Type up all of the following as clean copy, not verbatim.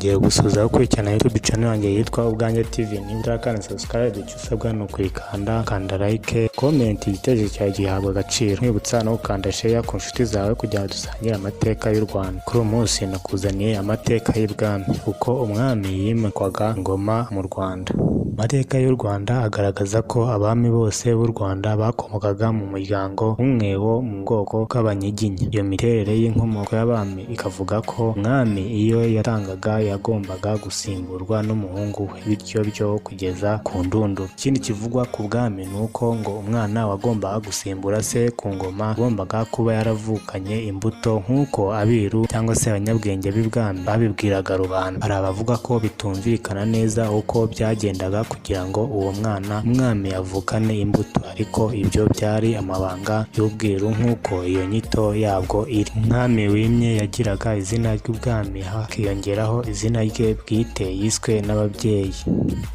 nongeye gusuza gukurikirana YouTube channel yanjye yitwa Ubwanjye TV. Niba utakanda subscribe, icyo usabwa ni ukuyikanda, kanda like, comment, igitekerezo cyawe gihabwa agaciro. Nkwibutsa no gukanda share ku nshuti zawe kugira ngo dusangire amateka y'u Rwanda. Kuri uyu munsi nakuzaniye amateka y'ibwami, uko umwami yimikwaga ingoma mu Rwanda. Amateka y'u Rwanda agaragaza ko abami bose b'u Rwanda bakomokaga mu muryango umwe wo mu bwoko bw'Abanyiginya. Iyo miterere y'inkomoko y'abami ikavuga ko umwami iyo yatangaga yagombaga gusimburwa n'umuhungu we, bityo byo kugeza ku ndunduro. Ikindi kivugwa ku bwami ni uko ngo umwana wagombaga gusimbura se ku ngoma agombaga kuba yaravukanye imbuto, nk'uko abiru cyangwa se abanyabwenge b'ibwami babibwiraga rubanda. Hari abavuga ko bitumvikana neza uko byagendaga kugira ngo uwo mwana umwami yavukane imbuto, ariko ibyo byari amabanga y'ubwiru nk'uko iyo nyito yabwo iri. Umwami wimye yagiraga izina ry'ubwami hakiyongeraho izina rye bwite yiswe n'ababyeyi.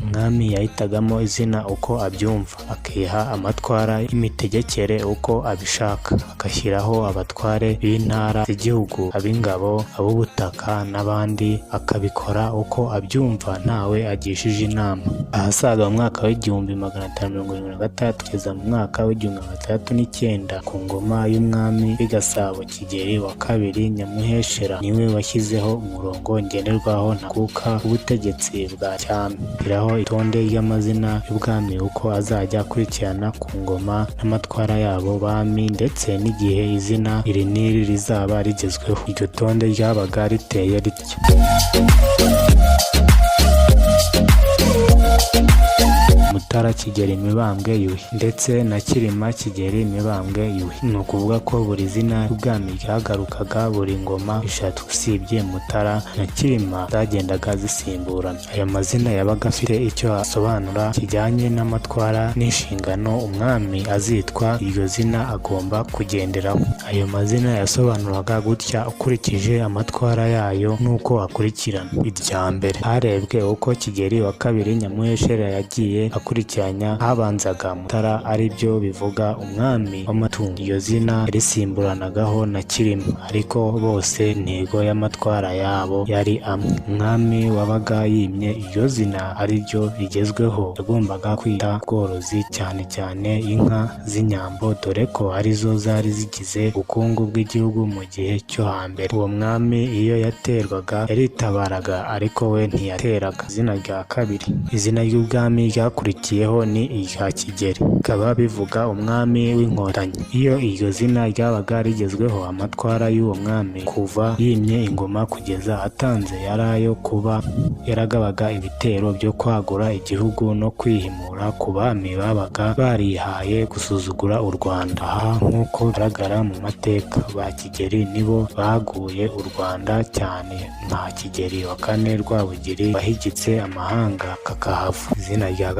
Umwami yahitagamo izina uko abyumva, akiha amatwara y'imitegekere uko abishaka, agashyiraho abatware b'intara z'igihugu, ab'ingabo, ab'ubutaka n'abandi, akabikora uko abyumva ntawe agishije inama. Ahasaga mu mwaka w'igihumbi 1576 kugeza mu mwaka w'igihumbi 1609 ku ngoma y'umwami w'i Gasabo Kigeli wa kabiri Nyamuheshera niwe washyizeho umurongo ngenderwaho ntakuka w'ubutegetsi bwa cyami, iraho itonde ry'amazina y'ubwami uko azajya akurikirana ku ngoma n'amatwara yabo bami, ndetse n'igihe izina iri n'iri rizaba rigezweho. Iryo tonde ryabaga riteye ritya: Mutara Kigeli Mibambwe Yuhi ndetse na Kirima Kigeli Mibambwe Yuhi. Ni ukuvuga ko buri zina ry'ubwami ryagarukaga buri ngoma eshatu, usibye Mutara na Kirima zagendaga zisimburana. Aya mazina yabaga afite icyo asobanura kijyanye n'amatwara n'inshingano umwami azitwa, iryo zina agomba kugenderaho. Ayo mazina yasobanuraga gutya ukurikije amatwara yayo n'uko akurikirana. Irya mbere harebwe uko Kigeli wa kabiri Nyamuheshera yagiye akurikiranya, habanzaga Mutara, ari byo bivuga umwami w'amatungo. Iyo zina risimburanagaho na Kirima, ariko bose intego y'amatwara yabo yari amwe. Umwami wabaga yimye iryo zina ari ryo rigezweho yagombaga kwita ubworozi, cyane cyane inka z'inyambo, dore ko arizo zari zigize ubukungu bw'igihugu mu gihe cyo hambere. Uwo mwami iyo yaterwaga yaritabaraga, ariko we ntiyateraga. Izina rya kabiri, izina ry'ubwami ryakurikiyeho ni irya Kigeli, bikaba bivuga umwami w'inkotanyi. Iyo iryo zina ryabaga rigezweho, amatwara y'uwo mwami kuva yimye ingoma kugeza atanze yari ayo kuba yaragabaga ibitero byo kwagura igihugu no kwihimura ku bami babaga barihaye gusuzugura u Rwanda. Aha nk'uko bigaragara mu mateka, ba Kigeli nibo baguye u Rwanda cyane, nka Kigeli wa kane Rwabugiri wahigitse amahanga kakahava. Izina rya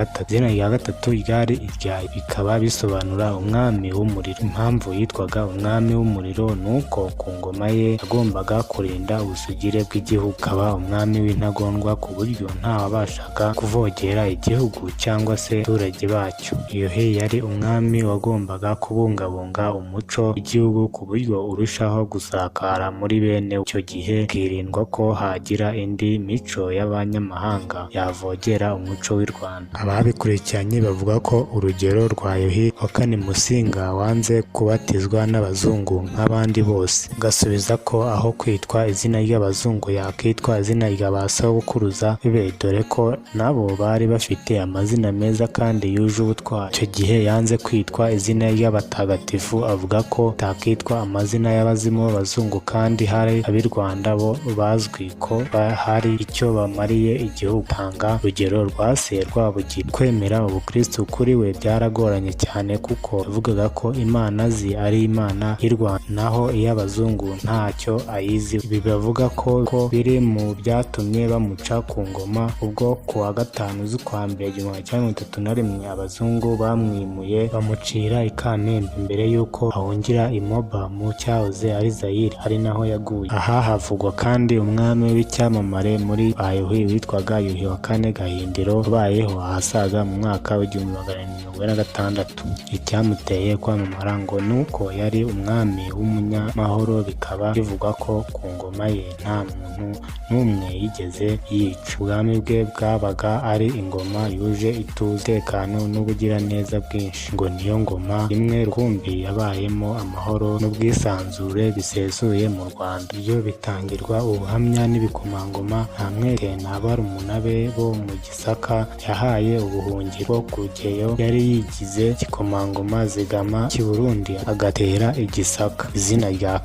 gatatu ryari irya, bikaba bisobanura umwami w'umuriro. Impamvu yitwaga umwami w'umuriro ni uko ku ngoma ye yagombaga kurinda ubusugire bw'igihugu, akaba umwami w'intagondwa ku buryo ntawabashaga kuvogera igihugu cyangwa se abaturage bacyo. Yuhi yari umwami wagombaga kubungabunga umuco w'igihugu ku buryo urushaho gusakara muri bene icyo gihe, hakirindwa ko hagira indi mico y'abanyamahanga yavogera umuco w'i Rwanda. Ababikurikiranye bavuga ko urugero rwa Yuhi wa kane Musinga wanze kubatizwa n'abazungu nk'abandi bose, agasubiza ko aho kwitwa izina ry'abazungu yakitwa izina rya ba sogokuruza be, dore ko nabo bari bafite amazina meza kandi yuje ubutwari. Icyo gihe yanze kwitwa izina ry'abatagatifu, avuga ko takitwa amazina y'abazimu b'abazungu, kandi hari ab'i Rwanda bo bazwi ko hari icyo bamariye igihugu. Tanga urugero rwa se Rwabugiri. Kwemera ubukristo kuri we byaragoranye cyane, kuko yavugaga ko Imana azi ari Imana y'u Rwanda, naho iy'abazungu ntacyo ayizi. Ibi bavuga ko biri mu byatumye bamuca ku ngoma, ubwo ku wa 5 z'ukwa mbere 1931 abazungu bamwimuye bamucira i Kamembe mbere y'uko ahungira i Moba mu cyahoze ari Zaire, ari naho yaguye. Aha havugwa kandi umwami w'icyamamare muri ba Yuhi witwaga Yuhi wa kane Gahindiro, ubayeho ahasaga mu mwaka w'1746. Icyamuteye kwamamara ngo ni uko yari umwami w'umunyamahoro, bikaba bivugwa ko ku ngoma ye nta muntu n'umwe yigeze yica. Ubwami bwe bwabaga ari ingoma yuje umutekano n'ubugiraneza bwinshi, ngo niyo ngoma imwe rukumbi yabayemo amahoro n'ubwisanzure bisesuye mu Rwanda. Ibyo bitangirwa ubuhamya n'ibikomangoma nta mwete na barumuna be bo mu Gisaka yahaye ubuhungiro ku rugeyo yari yigize igikomangoma Zigama cy'i Burundi agatera i Gisaka. Izina rya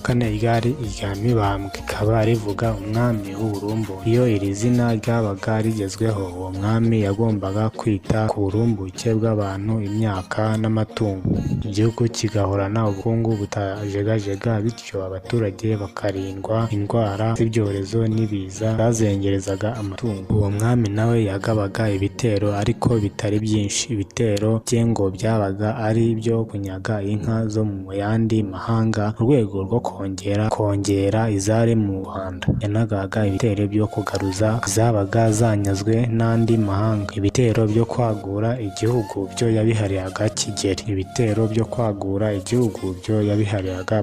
kane ryari irya Mibambwe, rikaba rivuga umwami w'uburumbuke. Iyo iri zina ryabaga rigezweho, uwo mwami yagombaga kwita ku burumbuke bw'abantu, imyaka n'amatungo, igihugu kigahorana ubukungu butajegajega, bityo abaturage bakarindwa indwara z'ibyorezo n'ibiza zazengerezaga amatungo. Uwo mwami nawe yagabaga ibitero ariko bitari byinshi. Ibitero bye ngo byabaga ari ibyo kunyaga inka zo mu yandi mahanga mu rwego rwo kongera izari mu Rwanda. Yanagaga ibitero byo kugaruza zabaga zanyazwe n'andi mahanga. Ibitero byo kwagura igihugu byo yabihariraga Kigeli.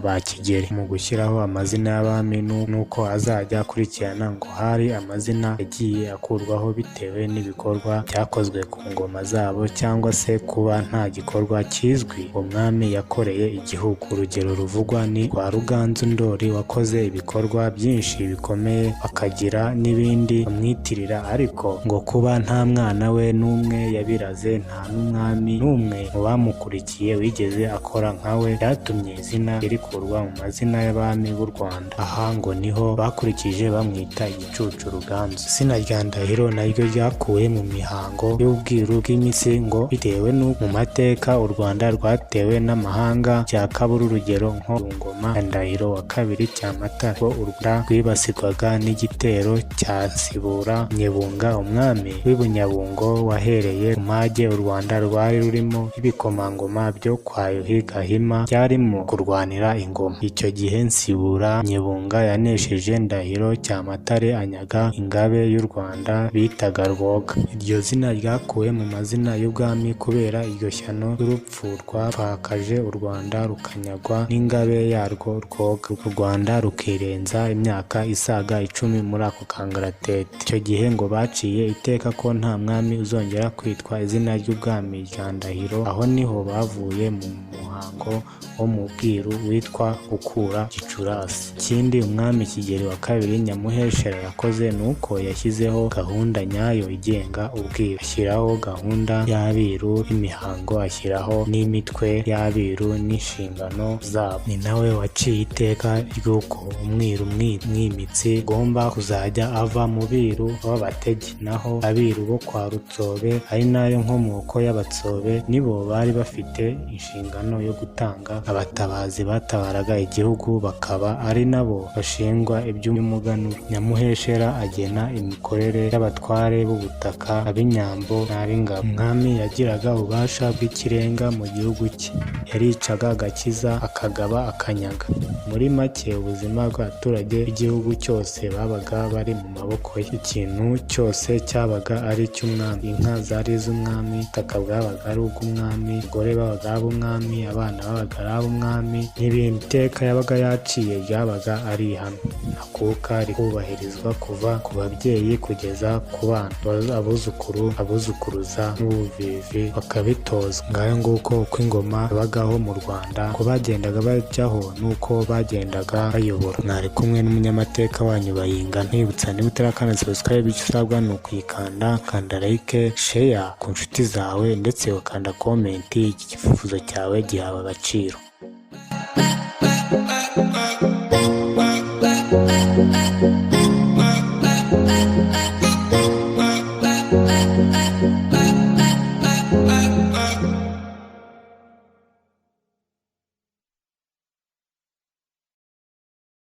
ba Kigeli. Mu gushyiraho amazina y'abami n'uko azajya akurikirana, ngo hari amazina yagiye akurwaho bitewe n'ibikorwa byakozwe ku ngoma zabo cyangwa se kuba nta gikorwa kizwi uwo mwami yakoreye igihugu. Urugero ruvugwa ni rwa Ruganzu Ndoli wakoze ibikorwa byinshi bikomeye, bakagira n'ibindi bamwitirira, ariko ngo kuba nta mwana we n'umwe yabiraze, nta n'umwami n'umwe mu bamukurikiye wigeze akora nka we, byatumye izina rikurwa mu mazina y'abami b'u Rwanda. Aha ngo niho bakurikije bamwita igicucu Ruganzu. Izina rya Ndahiro naryo ryakuwe mu mihango y'ubwiru bw'iminsi, ngo bitewe n'uko mu mateka u Rwanda rwatewe n'amahanga byakabura urugero nko ku ngoma ya Ndahiro wa kabiri Cyamatare, ubwo u Rwanda rwibasirwaga n'igitero cya Nsibura Nyebunga, umwami w'i Bunyabungo wahereye ku mage u Rwanda rwari rurimo ibikomangoma byo kwa Yuhi Gahima byarimo kurwanira ingoma. Icyo gihe Nsibura Nyebunga yanesheje Ndahiro Cyamatare anyaga ingabe y'u Rwanda bitaga Rwoga. Iryo zina ryakuwe mu mazina y'ubwami kubera iryo shyano ry'urupfu rwapfakaje u Rwanda rukanyagwa n'ingabe yarwo Rwoga, u Rwanda rukirenza imyaka isaga 10 muri ako kangaratete. Icyo gihe ngo baciye iteka ko nta mwami uzongera kwitwa izina ry'ubwami rya Ndahiro. Aho niho bavuye mu muhango wo mu bwiru witwa gukura Gicurasi. Ikindi umwami Kigeli wa kabiri Nyamuheshera yakoze ni uko yashyizeho gahunda nyayo igenga ubwiru, ashyiraho gahunda y'abiru y'imihango, ashyiraho n'imitwe y'abiru n'inshingano zabo. Ni nawe waciye iteka ry'uko umwiru mwimitsi ugomba kuzajya ava mu biru b'Abatege, naho abiru bo kwa Rutsobe ari nayo nkomoko y'Abatsobe nibo bari bafite inshingano yo gutanga abatabazi batabaraga igihugu, bakaba ari nabo bashingwa iby'umuganura. Nyamuheshera agena imikorere y'abatware b'ubutaka, ab'inyambo n'ab'ingabo. Umwami yagiraga ububasha bw'ikirenga mu gihugu cye, yaricaga agakiza, akagaba, akanyaga. Muri make ubuzima bw'abaturage b'igihugu cyose babaga bari mu maboko ye. Ikintu cyose cyabaga ari icy'umwami. Inka zari iz'umwami, ubutaka bwabaga ari ubw'umwami, abagore babaga ari ab'umwami, abana babaga ari ab'umwami n'ibindi. Iteka yabaga yaciye ryabaga ari ihame ntakuka, rikubahirizwa kuva ku babyeyi kugeza ku bana, abuzukuru, abuzukuruza n'ubuvivi bakabitozwa. Ngayo nguko uko ingoma yabagaho mu Rwanda, ko bagendaga bajyaho n'uko bagendaga bayobora. Mwari kumwe n'umunyamateka wanyu Bayingana. Ntibutsa niba utarakanda subscribe, icyo usabwa ni ukuyikanda, kanda like, share ku nshuti zawe ndetse ukanda comment. Iki cyifuzo cyawe gihawe agaciro.